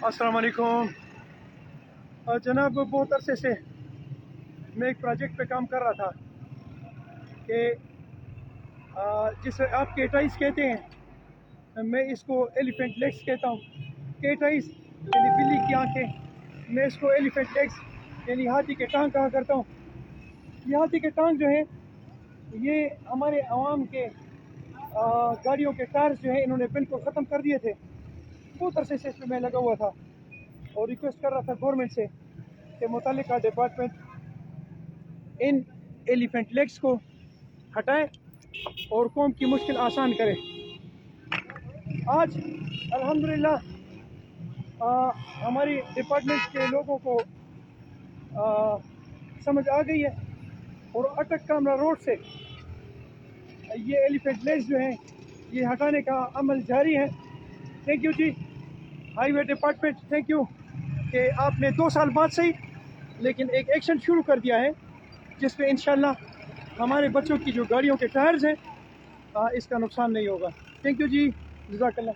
अस्सलाम वालेकुम जनाब, बहुत अरसे से मैं एक प्रोजेक्ट पे काम कर रहा था कि जिसे आप केटाइस कहते हैं, मैं इसको एलिफेंट लेग्स कहता हूँ। केटाइस यानी बिल्ली की आंखें, मैं इसको एलिफेंट लेग्स यानी हाथी के टांग कहा करता हूँ। ये हाथी के टांग जो है, ये हमारे आवाम के गाड़ियों के टायर्स जो है इन्होंने बिल्कुल ख़त्म कर दिए थे। बहुत अरसे से इसमें मैं लगा हुआ था और रिक्वेस्ट कर रहा था गवर्नमेंट से कि मुतल्लिका डिपार्टमेंट इन एलिफेंट लेग्स को हटाए और कौम की मुश्किल आसान करे। आज अल्हम्दुलिल्लाह हमारी डिपार्टमेंट के लोगों को समझ आ गई है और अटक कामरा रोड से ये एलिफेंट लेग्स जो हैं ये हटाने का अमल जारी है। Thank you ji, highway department, thank you कि आपने 2 साल बाद सही लेकिन एक एक्शन शुरू कर दिया है जिस पे इंशाल्लाह हमारे बच्चों की जो गाड़ियों के टायर्स हैं इसका नुकसान नहीं होगा। थैंक यू जी, जज़ाकल्लाह।